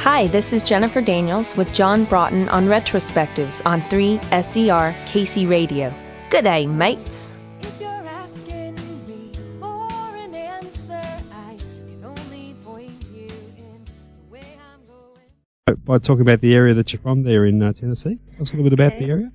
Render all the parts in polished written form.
Hi, this is Jennifer Daniels with John Broughton on Retrospectives on 3SER KC Radio. Good day, mates. If you're asking me for an answer, I can only point you in the way I'm going. By talking about the area that you're from there in Tennessee, tell us a little bit about the area.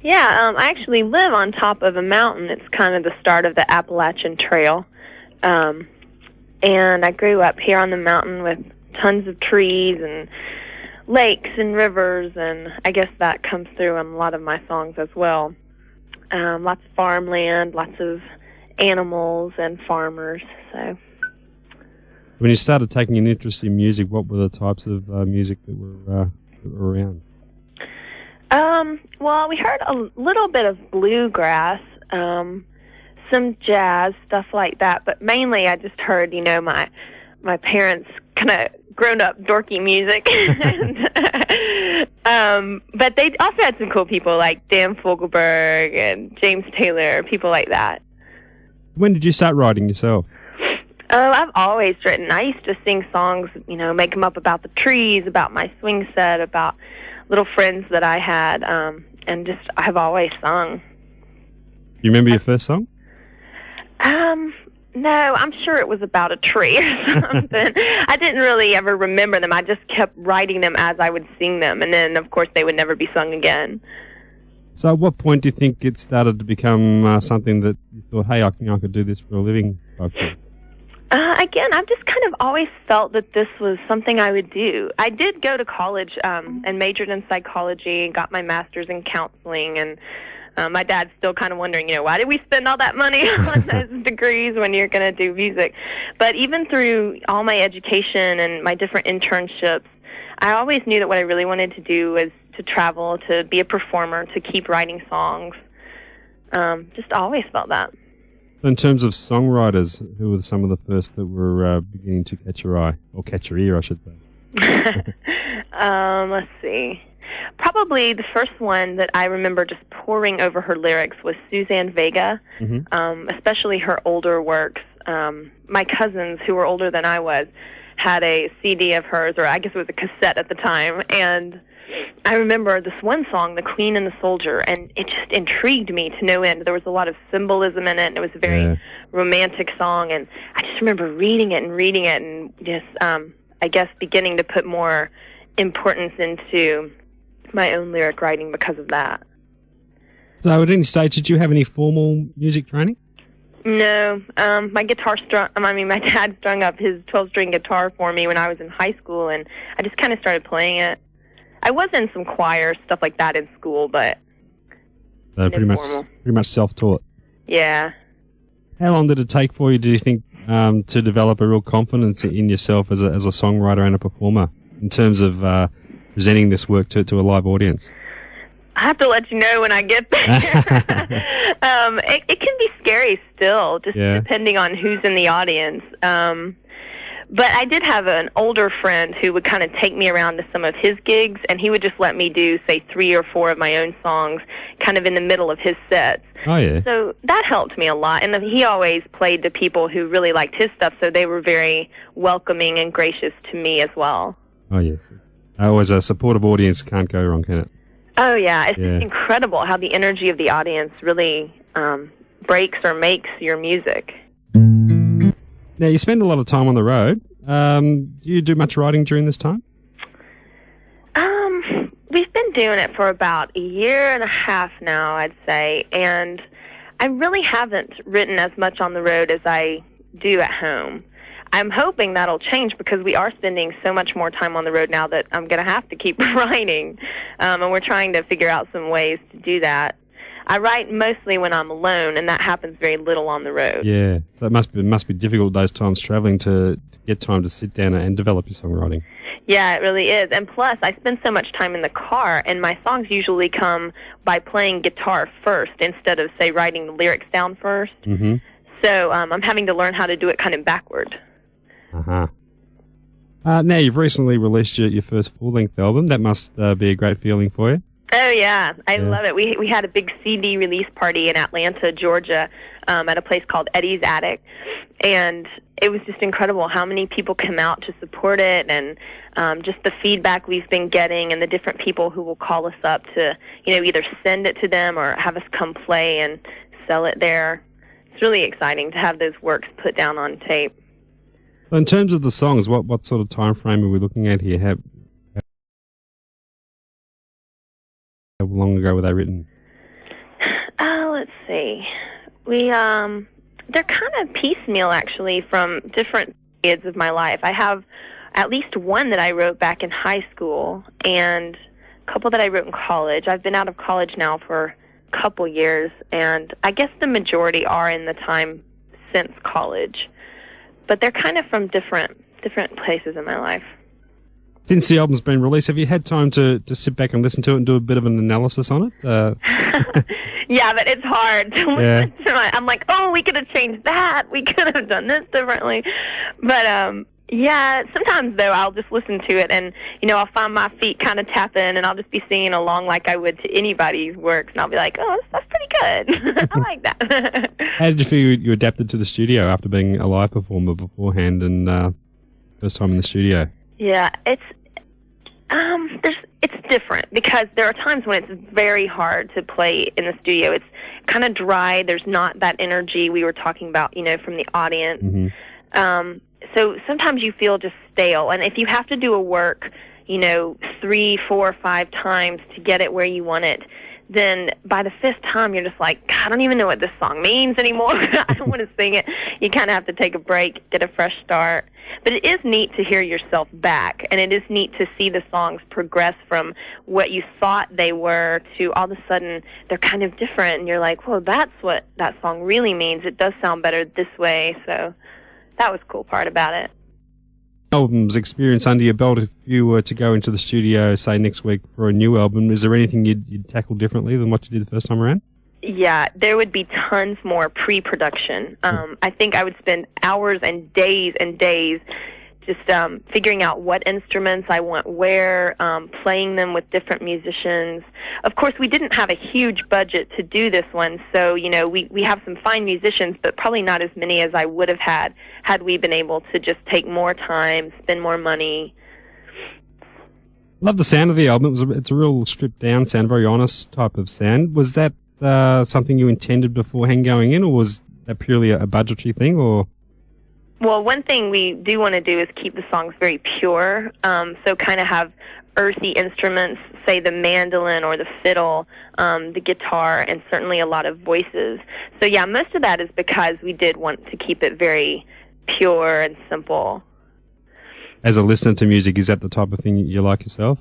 Yeah, I actually live on top of a mountain. It's kind of the start of the Appalachian Trail. And I grew up here on the mountain with tons of trees and lakes and rivers, and I guess that comes through on a lot of my songs as well. Lots of farmland, lots of animals and farmers. So, when you started taking an interest in music, what were the types of music that were around? Well, we heard a little bit of bluegrass, some jazz, stuff like that, but mainly I just heard, my parents kind of grown-up dorky music. But they also had some cool people like Dan Fogelberg and James Taylor, people like that. When did you start writing yourself? Oh, I've always written. I used to sing songs, make them up about the trees, about my swing set, about little friends that I had, and I've always sung. You remember your first song? No, I'm sure it was about a tree or something. I didn't really ever remember them. I just kept writing them as I would sing them, and then, of course, they would never be sung again. So at what point do you think it started to become something that you thought, hey, I could do this for a living? Again, I've just kind of always felt that this was something I would do. I did go to college and majored in psychology and got my master's in counseling, and my dad's still kind of wondering, why did we spend all that money on those degrees when you're going to do music? But even through all my education and my different internships, I always knew that what I really wanted to do was to travel, to be a performer, to keep writing songs. Just always felt that. In terms of songwriters, who were some of the first that were beginning to catch your eye, or catch your ear, I should say? Let's see. Probably the first one that I remember just poring over her lyrics was Suzanne Vega, especially her older works. My cousins, who were older than I was, had a CD of hers, or I guess it was a cassette at the time, and I remember this one song, The Queen and the Soldier, and it just intrigued me to no end. There was a lot of symbolism in it, and it was a very romantic song, and I just remember reading it and just, I guess, beginning to put more importance into my own lyric writing because of that. So at any stage, did you have any formal music training? No. My dad strung up his 12-string guitar for me when I was in high school, and I just kind of started playing it. I was in some choir, stuff like that in school, but pretty much self-taught. Yeah. How long did it take for you, do you think, to develop a real confidence in yourself as a songwriter and a performer in terms of presenting this work to a live audience? I have to let you know when I get there. It can be scary still, just depending on who's in the audience. But I did have an older friend who would kind of take me around to some of his gigs, and he would just let me do, say, 3 or 4 of my own songs kind of in the middle of his sets. Oh, yeah. So that helped me a lot. And he always played to people who really liked his stuff, so they were very welcoming and gracious to me as well. Oh, yes. Always a supportive audience can't go wrong, can it? Oh, yeah. It's incredible how the energy of the audience really breaks or makes your music. Now, you spend a lot of time on the road. Do you do much writing during this time? We've been doing it for about 1.5 years now, I'd say, and I really haven't written as much on the road as I do at home. I'm hoping that'll change because we are spending so much more time on the road now that I'm going to have to keep writing, and we're trying to figure out some ways to do that. I write mostly when I'm alone, and that happens very little on the road. Yeah, so it must be difficult those times traveling to get time to sit down and develop your songwriting. Yeah, it really is. And plus, I spend so much time in the car, and my songs usually come by playing guitar first instead of, say, writing the lyrics down first. Mm-hmm. So I'm having to learn how to do it kind of backward. Uh-huh. Now, you've recently released your first full-length album. That must be a great feeling for you. Oh yeah, I Yeah. love it. We had a big CD release party in Atlanta, Georgia, at a place called Eddie's Attic, and it was just incredible how many people come out to support it, and just the feedback we've been getting, and the different people who will call us up to, either send it to them or have us come play and sell it there. It's really exciting to have those works put down on tape. In terms of the songs, what sort of time frame are we looking at here? How long ago were they written? Let's see. They're kind of piecemeal, actually, from different periods of my life. I have at least one that I wrote back in high school and a couple that I wrote in college. I've been out of college now for a couple years, and I guess the majority are in the time since college. But they're kind of from different places in my life. Since the album's been released, have you had time to sit back and listen to it and do a bit of an analysis on it? Yeah, but it's hard. Yeah. I'm like, oh, we could have changed that. We could have done this differently. But, yeah, sometimes, though, I'll just listen to it and, I'll find my feet kind of tapping and I'll just be singing along like I would to anybody's works. And I'll be like, oh, that's pretty good. I like that. How did you feel you adapted to the studio after being a live performer beforehand and first time in the studio? Yeah, it's different because there are times when it's very hard to play in the studio. It's kind of dry. There's not that energy we were talking about, from the audience. Mm-hmm. So sometimes you feel just stale. And if you have to do a work, 3, 4, 5 times to get it where you want it, then by the 5th time you're just like, God, I don't even know what this song means anymore. I don't want to sing it. You kind of have to take a break, get a fresh start. But it is neat to hear yourself back, and it is neat to see the songs progress from what you thought they were to all of a sudden they're kind of different, and you're like, well, that's what that song really means. It does sound better this way, so that was the cool part about it. Album's experience under your belt, if you were to go into the studio, say, next week for a new album, is there anything you'd tackle differently than what you did the first time around? Yeah, there would be tons more pre-production. I think I would spend hours and days just figuring out what instruments I want where, playing them with different musicians. Of course, we didn't have a huge budget to do this one, so, we have some fine musicians, but probably not as many as I would have had we been able to just take more time, spend more money. Love the sound of the album. It's a real stripped-down sound, very honest type of sound. Was that something you intended beforehand going in, or was that purely a budgetary thing, or...? Well, one thing we do want to do is keep the songs very pure, so kind of have earthy instruments, say the mandolin or the fiddle, the guitar, and certainly a lot of voices. So yeah, most of that is because we did want to keep it very pure and simple. As a listener to music, is that the type of thing you like yourself?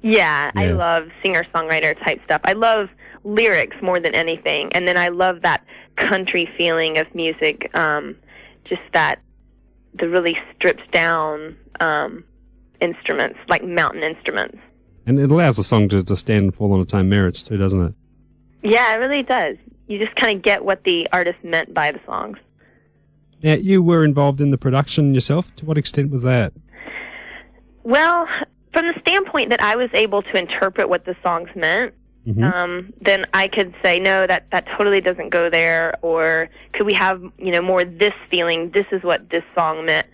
Yeah, I love singer-songwriter type stuff. I love lyrics more than anything, and then I love that country feeling of music, just the really stripped down instruments, like mountain instruments. And it allows the song to stand and fall on its own merits too, doesn't it? Yeah, it really does. You just kind of get what the artist meant by the songs. Now, you were involved in the production yourself. To what extent was that? Well, from the standpoint that I was able to interpret what the songs meant, then I could say, no, that totally doesn't go there, or could we have, more this feeling, this is what this song meant.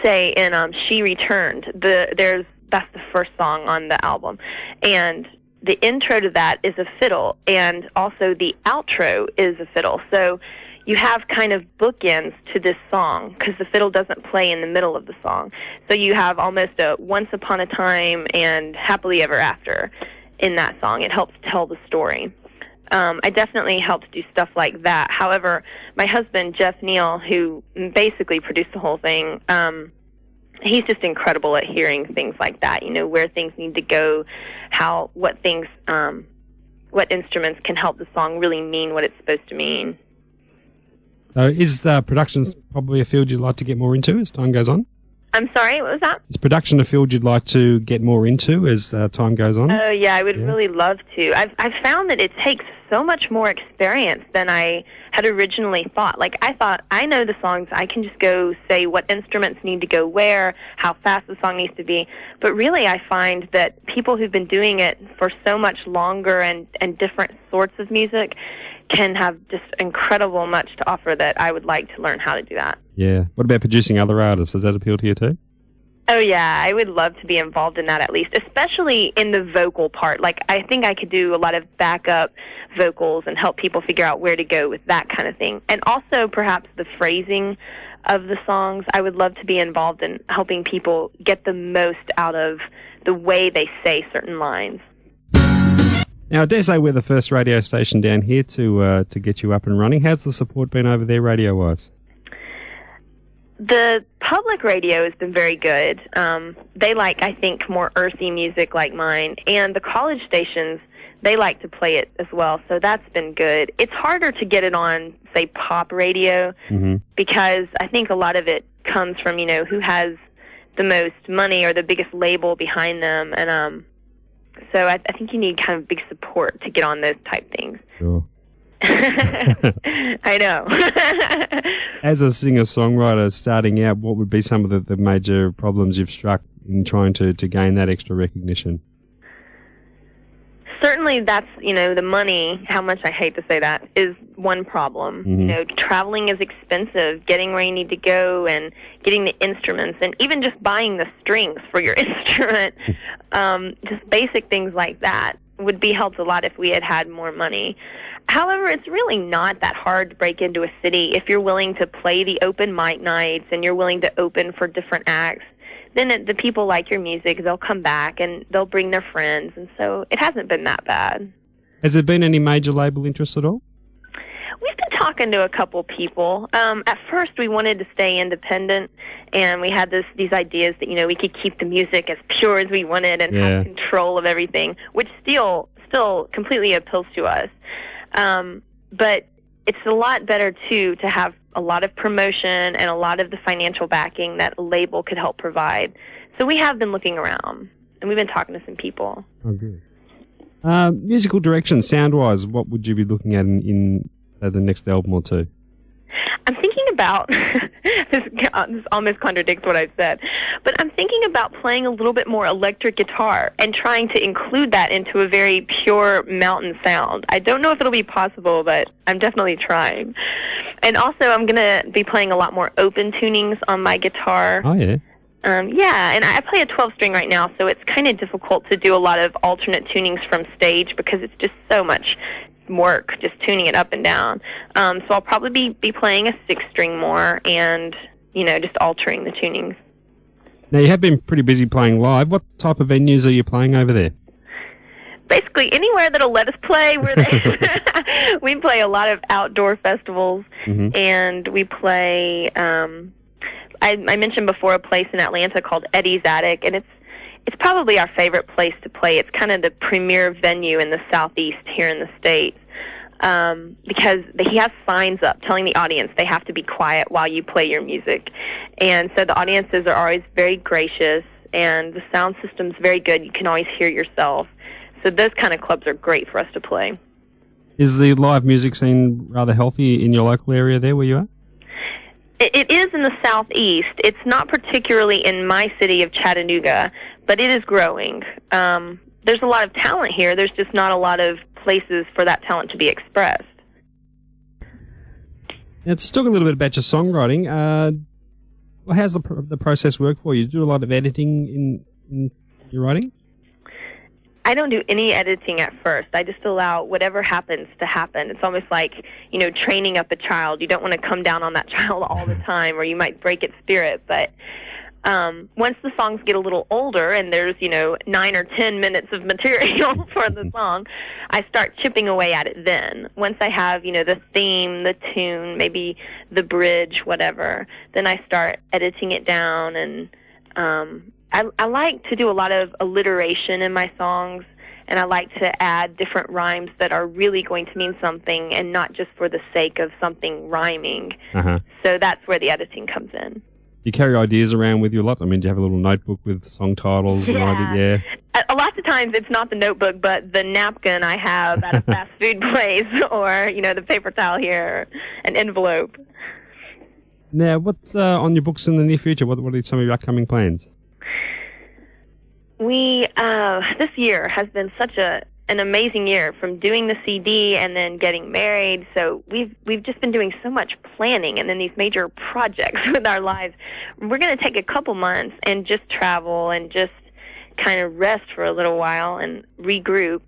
Say in She Returned, that's the first song on the album, and the intro to that is a fiddle, and also the outro is a fiddle. So you have kind of bookends to this song because the fiddle doesn't play in the middle of the song. So you have almost a Once Upon a Time and Happily Ever After in that song. It helps tell the story. I definitely helped do stuff like that. However, my husband, Jeff Neal, who basically produced the whole thing, he's just incredible at hearing things like that, where things need to go, what instruments can help the song really mean what it's supposed to mean. Is production probably a field you'd like to get more into as time goes on? I'm sorry, what was that? Is production a field you'd like to get more into as time goes on? Oh, yeah, I would really love to. I've found that it takes so much more experience than I had originally thought. Like, I thought, I know the songs, I can just go say what instruments need to go where, how fast the song needs to be. But really, I find that people who've been doing it for so much longer and different sorts of music can have just incredible much to offer that I would like to learn how to do that. Yeah. What about producing other artists? Does that appeal to you too? Oh, yeah, I would love to be involved in that at least, especially in the vocal part. Like, I think I could do a lot of backup vocals and help people figure out where to go with that kind of thing. And also perhaps the phrasing of the songs. I would love to be involved in helping people get the most out of the way they say certain lines. Now, I dare say we're the first radio station down here to get you up and running. How's the support been over there radio-wise? The public radio has been very good. They like, I think, more earthy music like mine. And the college stations, they like to play it as well, so that's been good. It's harder to get it on, say, pop radio, because I think a lot of it comes from, you know, who has the most money or the biggest label behind them. And so I think you need kind of big support to get on those type things. Sure. I know. As a singer-songwriter starting out, what would be some of the major problems you've struck in trying to gain that extra recognition? Certainly that's, you know, the money, how much I hate to say that, is one problem. You know, traveling is expensive, getting where you need to go and getting the instruments and even just buying the strings for your instrument. Just basic things like that would be helped a lot if we had had more money. However, it's really not that hard to break into a city if you're willing to play the open mic nights and you're willing to open for different acts. Then the people like your music, they'll come back and they'll bring their friends, and so it hasn't been that bad. Has there been any major label interest at all? We've been talking to a couple people. At first, we wanted to stay independent, and we had these ideas that, you know, we could keep the music as pure as we wanted and have control of everything, which still completely appeals to us. But it's a lot better, too, to have a lot of promotion and a lot of the financial backing that a label could help provide. So we have been looking around, and we've been talking to some people. Oh, good. Musical direction, sound-wise, what would you be looking at in the next album or two? I'm thinking about, this almost contradicts what I've said, but I'm thinking about playing a little bit more electric guitar and trying to include that into a very pure mountain sound. I don't know if it'll be possible, but I'm definitely trying. And also, I'm going to be playing a lot more open tunings on my guitar. Oh, yeah. Yeah, and I play a 12-string right now, so it's kind of difficult to do a lot of alternate tunings from stage because it's just so much work just tuning it up and down. So I'll probably be playing a 6-string more and, you know, just altering the tunings. Now, you have been pretty busy playing live. What type of venues are you playing over there? Basically, anywhere that'll let us play, we're there. We play a lot of outdoor festivals, and we play, I mentioned before a place in Atlanta called Eddie's Attic, and it's probably our favorite place to play. It's kind of the premier venue in the Southeast here in the States, because he has signs up telling the audience they have to be quiet while you play your music. And so the audiences are always very gracious, and the sound system's very good. You can always hear yourself. So those kind of clubs are great for us to play. Is the live music scene rather healthy in your local area there where you are? It is in the Southeast. It's not particularly in my city of Chattanooga, but it is growing. There's a lot of talent here. There's just not a lot of places for that talent to be expressed. Now, let's talk a little bit about your songwriting. How's the process work for you? Do you do a lot of editing in your writing? I don't do any editing at first. I just allow whatever happens to happen. It's almost like, you know, training up a child. You don't want to come down on that child all the time or you might break its spirit. But once the songs get a little older and there's, you know, 9 or 10 minutes of material for the song, I start chipping away at it then. Once I have, you know, the theme, the tune, maybe the bridge, whatever, then I start editing it down. And I like to do a lot of alliteration in my songs, and I like to add different rhymes that are really going to mean something and not just for the sake of something rhyming. So that's where the editing comes in. you carry ideas around with you a lot? I mean, do you have a little notebook with song titles? And Yeah. A lot of times it's not the notebook, but the napkin I have at a fast food place, or the paper towel here, an envelope. Now, what's on your books in the near future? What are some of your upcoming plans? We this year has been such an amazing year, from doing the CD and then getting married. So we've just been doing so much planning and then these major projects with our lives. We're going to take a couple months and just travel and just kind of rest for a little while and regroup.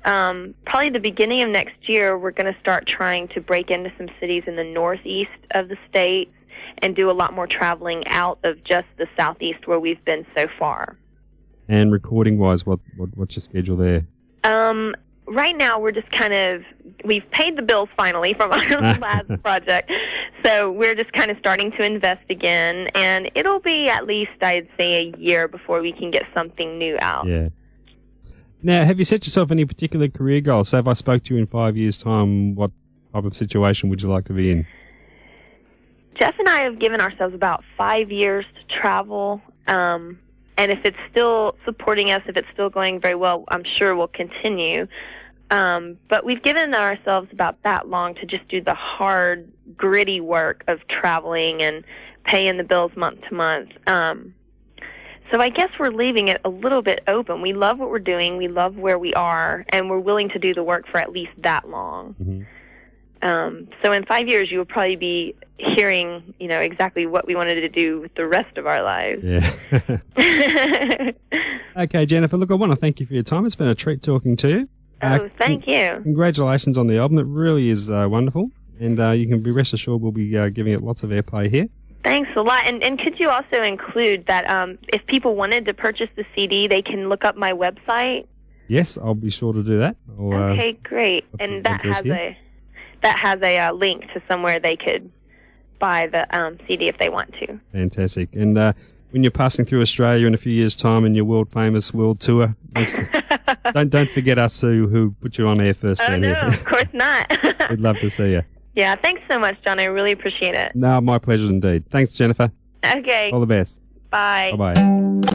Probably the beginning of next year, we're going to start trying to break into some cities in the northeast of the state and do a lot more traveling out of just the southeast where we've been so far. And recording-wise, what's your schedule there? Right now we're just we've paid the bills finally from our last project, so we're just kind of starting to invest again, and it'll be at least, I'd say, a year before we can get something new out. Yeah. Now, have you set yourself any particular career goals? So if I spoke to you in 5 years' time, what type of situation would you like to be in? Jeff and I have given ourselves about 5 years to travel, and if it's still supporting us, if it's still going very well, I'm sure we'll continue. But we've given ourselves about that long to just do the hard, gritty work of traveling and paying the bills month to month. So I guess we're leaving it a little bit open. We love what we're doing, we love where we are, and we're willing to do the work for at least that long. Mm-hmm. So in 5 years, you will probably be hearing, exactly what we wanted to do with the rest of our lives. Yeah. Okay, Jennifer, look, I want to thank you for your time. It's been a treat talking to you. Oh, thank you. Congratulations on the album. It really is wonderful. And you can be rest assured we'll be giving it lots of airplay here. Thanks a lot. And could you also include that if people wanted to purchase the CD, they can look up my website? Yes, I'll be sure to do that. Okay, great. And that has a link to somewhere they could buy the CD if they want to. Fantastic. And when you're passing through Australia in a few years' time in your world-famous world tour, don't forget us who put you on air first. Oh, no, of course not. We'd love to see you. Yeah, thanks so much, John. I really appreciate it. No, my pleasure indeed. Thanks, Jennifer. Okay. All the best. Bye. Bye-bye.